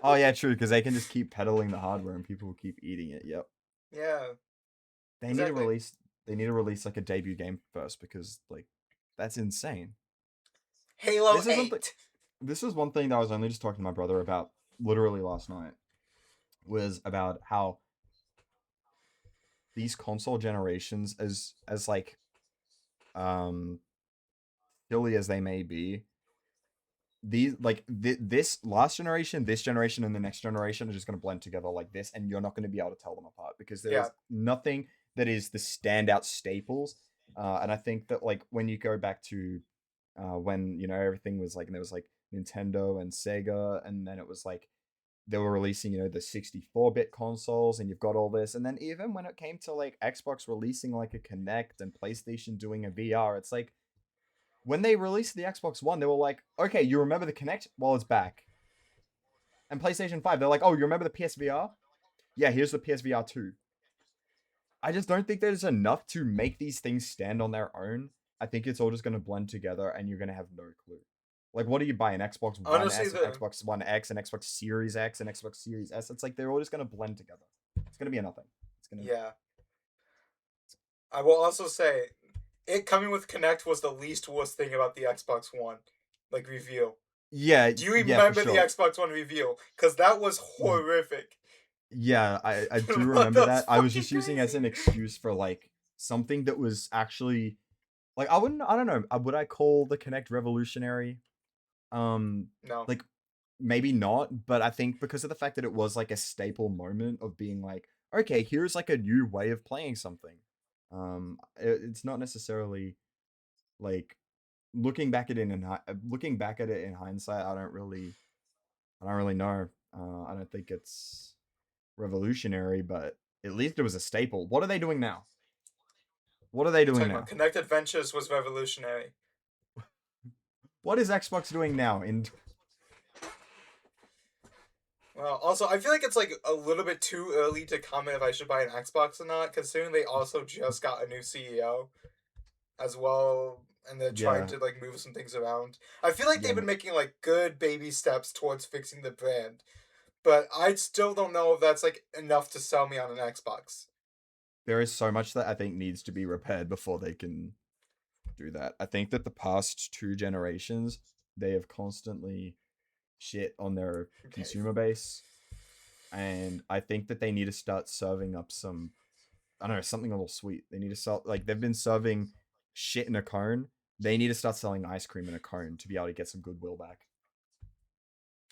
Oh yeah, true. Because they can just keep peddling the hardware and people will keep eating it. Yep. Yeah, They need to exactly. release. They need to release like a debut game first because like that's insane. Halo This is something. 8. This is one thing that I was only just talking to my brother about literally last night. Was about how these console generations, as like um silly as they may be, these like this last generation, this generation, and the next generation are just going to blend together like this, and you're not going to be able to tell them apart because there Yeah, is nothing that is the standout staples. And I think that like when you go back to when everything was like, and there was like Nintendo and Sega, and then it was like they were releasing, the 64-bit consoles, and you've got all this. And then even when it came to like Xbox releasing like a Kinect and PlayStation doing a VR, it's like when they released the Xbox One, they were like, okay, you remember the Kinect? Well, it's back. And PlayStation 5, they're like, oh, you remember the PSVR? Yeah, here's the PSVR 2. I just don't think there's enough to make these things stand on their own. I think it's all just going to blend together and you're going to have no clue. Like, what do you buy? An Xbox One Honestly, S, an the Xbox One X, an Xbox Series X, an Xbox Series S? It's like they're all just going to blend together. It's going to be a nothing. It's going to. yeah, I will also say, it coming with Kinect was the least worst thing about the Xbox One, like reveal. Yeah, Do you yeah, for remember the sure. Xbox One reveal? Because that was horrific. Yeah, I do That remember was that. I was fucking just using it as crazy. an excuse for like something that was actually like I don't know. Would I call the Kinect revolutionary? Um, No, like maybe not, but I think because of the fact that it was like a staple moment of being like, okay, here's like a new way of playing something. It's not necessarily like looking back at it in hindsight. I don't really know. I don't think it's revolutionary, but at least it was a staple. What are they doing now? What are they you're doing talking about now? Kinect Adventures was revolutionary. What is Xbox doing now? In Well, also, I feel like it's like a little bit too early to comment if I should buy an Xbox or not, considering they also just got a new CEO as well, and they're trying yeah, to like move some things around. I feel like they've yeah, been making like good baby steps towards fixing the brand, but I still don't know if that's like enough to sell me on an Xbox. there is so much that I think needs to be repaired before they can do that. I think that the past two generations, they have constantly shit on their Okay. consumer base. And I think that they need to start serving up some, I don't know, something a little sweet. They need to sell, like, they've been serving shit in a cone. They need to start selling ice cream in a cone to be able to get some goodwill back.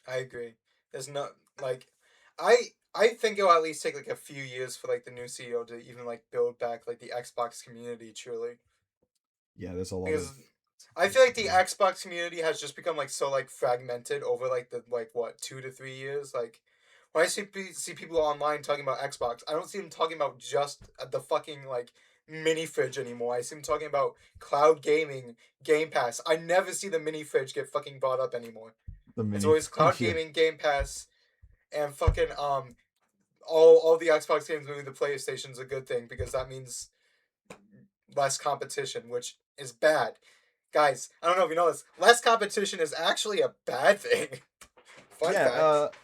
I agree. There's not like I think it'll at least take like a few years for like the new CEO to even like build back like the Xbox community truly. Yeah, there's a lot of Because I feel like the yeah, Xbox community has just become like so like fragmented over like the like what 2 to 3 years. Like when I see people online talking about Xbox, I don't see them talking about just the fucking like mini fridge anymore. I see them talking about cloud gaming, Game Pass. I never see the mini fridge get fucking brought up anymore. the It's mini always cloud yeah. gaming, Game Pass, and fucking all the Xbox games moving to PlayStation is a good thing because that means less competition, which is bad. Guys, I don't know if you know this. Less competition is actually a bad thing. Fun Yeah, fact.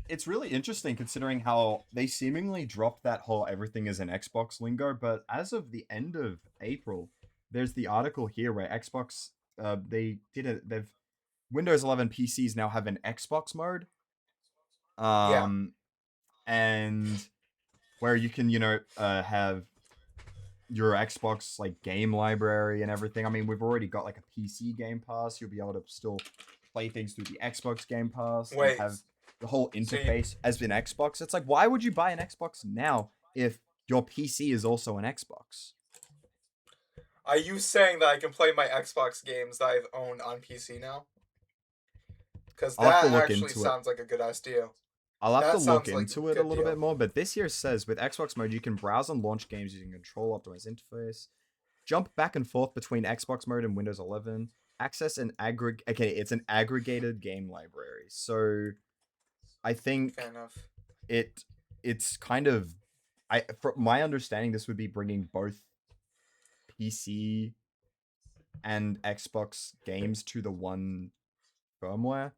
it's really interesting considering how they seemingly dropped that whole everything is an Xbox lingo, but as of the end of April, there's the article here where Xbox they've Windows 11 PCs now have an Xbox mode. Yeah, Um and where you can, have your Xbox like game library and everything. I mean, we've already got like a PC Game Pass. You'll be able to still play things through the Xbox Game Pass and wait. have the whole So you, interface as an Xbox. It's like, why would you buy an Xbox now if your PC is also an Xbox? are you saying that I can play my Xbox games that I've owned on PC now? Because I'll have to that look actually into it. sounds like a good idea. I'll have to That look sounds like into a it a good little bit deal. more, but this here says with Xbox mode, you can browse and launch games using control optimized interface, jump back and forth between Xbox mode and Windows 11, access an okay, it's an aggregated game library. So I Fair think enough. it it's kind of from my understanding this would be bringing both PC and Xbox games to the one firmware,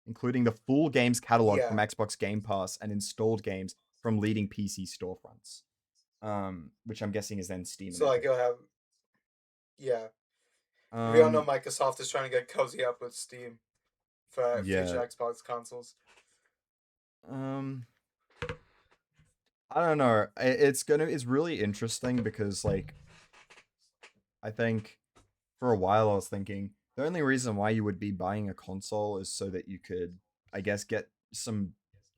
including the full games catalog from Yeah. Xbox Game Pass and installed games from leading PC storefronts. Which I'm guessing is then Steam and So like Epic. you'll have yeah. If you don't know, Um, Microsoft is trying to get cozy up with Steam for future yeah. Xbox consoles. Um, I don't know. It's really interesting because like I think for a while I was thinking the only reason why you would be buying a console is so that you could, I guess, get some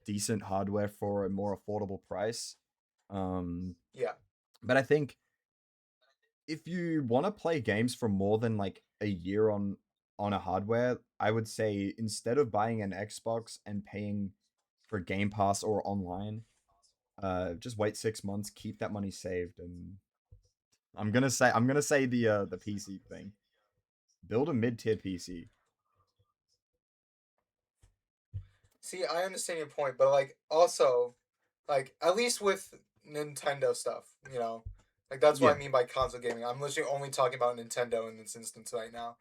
decent hardware for a more affordable price. Um, Yeah. but I think if you want to play games for more than like a year on a hardware, I would say instead of buying an Xbox and paying for Game Pass or online, just wait 6 months, keep that money saved, and I'm gonna say the PC thing. Build a mid-tier PC. See, I understand your point, but like also, like at least with Nintendo stuff, like that's what Yeah, I mean by console gaming. I'm literally only talking about Nintendo in this instance right now.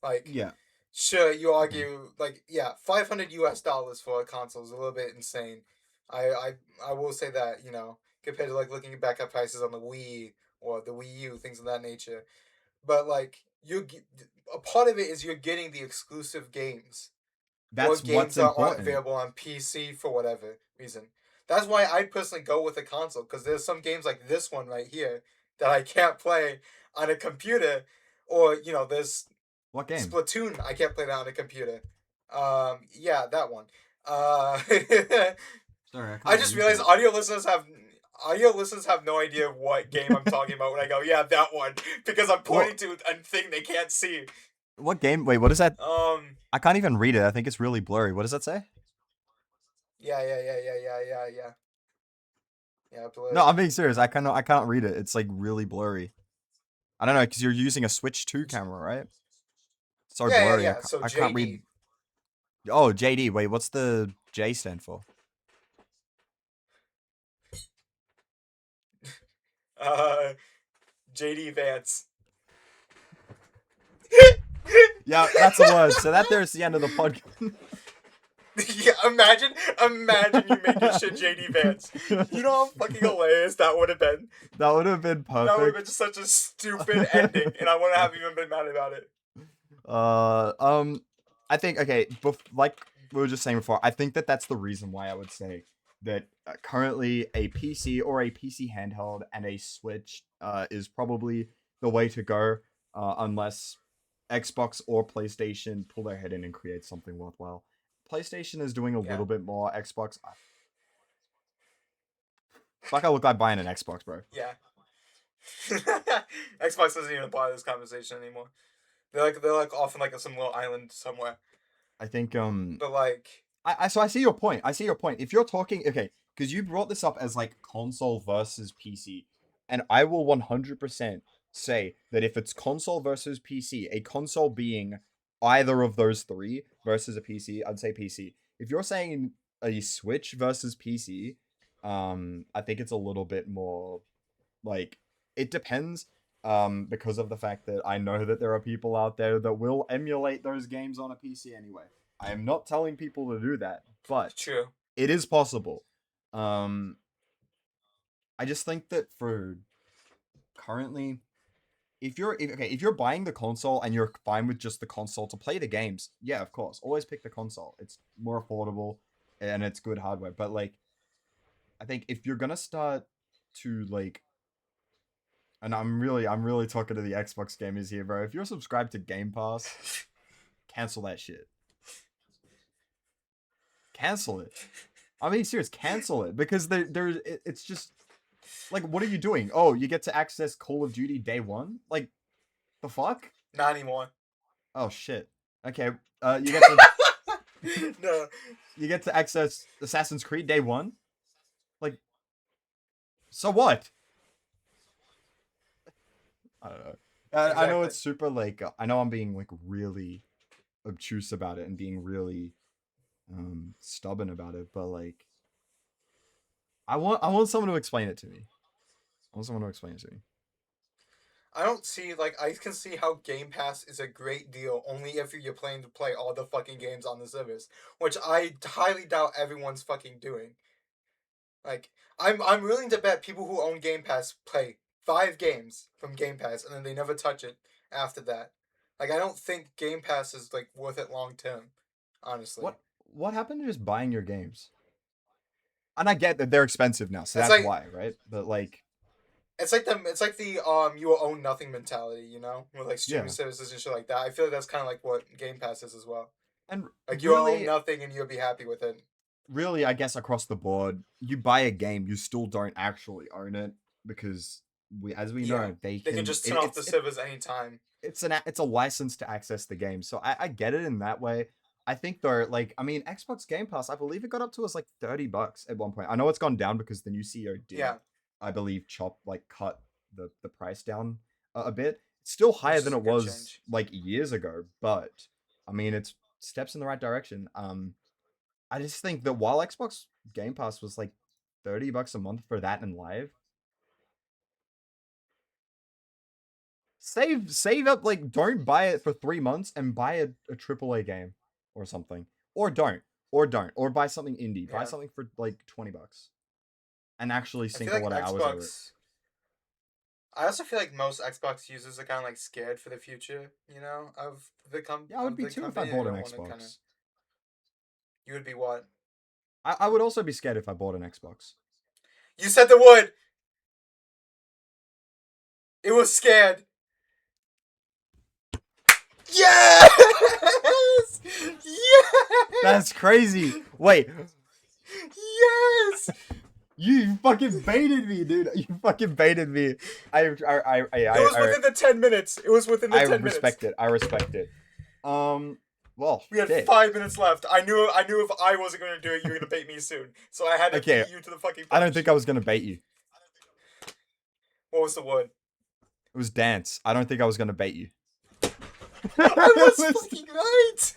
Like, yeah. sure, you Okay. argue like yeah, $500 for a console is a little bit insane. I I I will say that compared to like looking back at prices on the Wii or the Wii U, things of that nature. But like a part of it is you're getting the exclusive games or That's what's games that aren't important. available on PC for whatever reason. That's why I personally go with a console because there's some games like this one right here that I can't play on a computer, or there's What game? Splatoon. I can't play that on a computer. Yeah, that one. Sorry, I I can't just read realized that. audio listeners have no idea what game I'm talking about when I go, yeah, that one, because I'm What pointing to a thing they can't see. what game? Wait, what is that? Um, I can't even read it. I think it's really blurry. What does that say? yeah, yeah, yeah, yeah, yeah, yeah, yeah. Yeah, No, blurry. I'm being serious. I can't read it. It's like really blurry. I don't know because you're using a Switch 2 camera, right? So Yeah, yeah, blurry. I yeah. can't, So I can't read. JD, Oh, JD. Wait, what's the J stand for? uh, JD Vance. Yeah, that's a word. So that there's the end of the podcast. Yeah, imagine you make your shit JD Vance. You know how fucking hilarious that would have been. That would have been That would have been perfect. just such a stupid ending, and I wouldn't have even been mad about it. uh, um, I think okay. Like we were just saying before, I think that that's the reason why I would say that currently a PC or a PC handheld and a Switch is probably the way to go, unless Xbox or PlayStation pull their head in and create something worthwhile. PlayStation is doing a Yeah, little bit more. Xbox, fuck, I look like buying an Xbox, bro. yeah. Xbox doesn't even apply to this conversation anymore. They're like off in like some little island somewhere. I think But like, so I see your point. I see your point. If you're talking, okay, because you brought this up as like console versus PC, and I will 100% say that if it's console versus PC, a console being either of those three versus a PC, I'd say PC. If you're saying a Switch versus PC, I think it's a little bit more like it depends. Because of the fact that I know that there are people out there that will emulate those games on a PC anyway. I am not telling people to do that, but true. it is possible. Um, I just think that for currently, if you're buying the console and you're fine with just the console to play the games, yeah, of course, always pick the console. It's more affordable and it's good hardware. But like, I think if you're gonna start to like, and I'm really talking to the Xbox gamers here, bro. If you're subscribed to Game Pass, cancel that shit. Cancel it. I mean, serious, cancel it because it's just like, what are you doing? Oh, you get to access Call of Duty day one? Like, the fuck? Not anymore. Oh shit. Okay. You get to No. access Assassin's Creed day one? Like, so what? I don't know. I know Exactly. it's super like I know I'm being like really obtuse about it and being really stubborn about it, but like I want someone to explain it to me. I want someone to explain it to me. I don't see like I can see how Game Pass is a great deal only if you're planning to play all the fucking games on the service, which I highly doubt everyone's fucking doing. Like I'm willing to bet people who own Game Pass play 5 games from Game Pass and then they never touch it after that. Like I don't think Game Pass is like worth it long term, honestly. What happened to just buying your games? And I get that they're expensive now, so It's that's like why, right? But like, it's like the you will own nothing mentality, with like streaming yeah. services and shit like that. I feel like that's kind of like what Game Pass is as well. And Like you'll own really, nothing and you'll be happy with it. really, I guess across the board, you buy a game, you still don't actually own it because as we Yeah, know, they they can can. just turn off the servers anytime. It's a license to access the game, so I get it in that way. I think though, like, I mean, Xbox Game Pass, I believe it got up to us like $30 at one point. I know it's gone down because the new CEO did, Yeah, I believe, cut the price down a bit. It's still which higher than is a it good was change. like years ago, but I mean, it's steps in the right direction. I just think that while Xbox Game Pass was like $30 a month for that and live, save up, like, don't buy it for 3 months and buy a AAA game or something. Or buy something indie. Buy Yeah, something for like $20 and actually I sink feel a like lot of hours into it. Xbox. I also feel like most Xbox users are kind of like scared for the future, Yeah, I would of be the too if I company. They bought an don't want to kind of. Xbox. You would be what? I would also be scared if I bought an Xbox. You said the wood. It was scared. Yes! That's Yes! crazy. Wait, Yes! you fucking baited me, dude. You fucking baited me. I I I It was I within the 10 minutes. It was within the I 10 minutes. respect it. I respect it. Well, We had shit. 5 minutes left. I knew if I wasn't gonna do it, you were gonna bait me soon. So I had to Okay, beat you to the fucking I don't punch. think I was gonna bait you. What was the wood? It was dance. I don't think I was gonna bait you. I It was was- fucking right.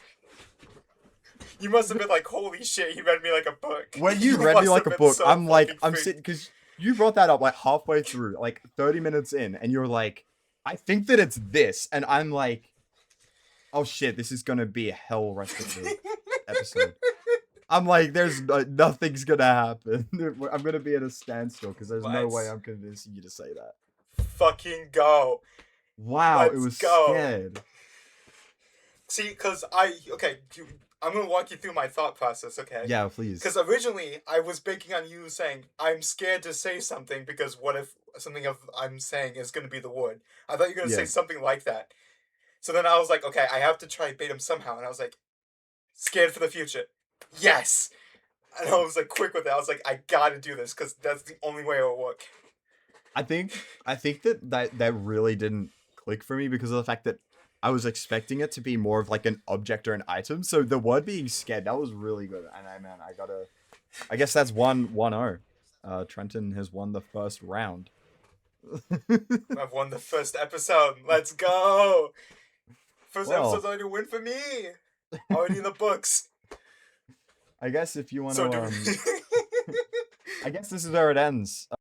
You must have been like, holy shit, he read me like a book. when you read me must like have a been book, so I'm like, fucking I'm freaked. sitting because you brought that up like halfway through, like 30 minutes in, and you're like, I think that it's this, and I'm like, oh shit, this is gonna be a hell rest of the episode. I'm like, there's nothing's gonna happen. I'm gonna be at a standstill because there's no way Let's I'm convincing you to say that. fucking go. Wow, it Let's was go. scared. See, because I'm gonna walk you through my thought process, okay? Yeah, please. Because originally I was banking on you saying I'm scared to say something because what if something of I'm saying is gonna be the wood? I thought you were gonna say Yeah. something like that. So then I was like, okay, I have to try to bait him somehow, and I was like, scared for the future. Yes. And I was like quick with it. I was like, I gotta do this because that's the only way it'll work. I think that really didn't click for me because of the fact that I was expecting it to be more of like an object or an item. So the word being scared, that was really good. And I guess that's 1-0. Trenton has won the first round. I've won the first episode. Let's go. First Well, episode's already a win for me. Already in the books. I guess if you want So to, do. I guess this is where it ends.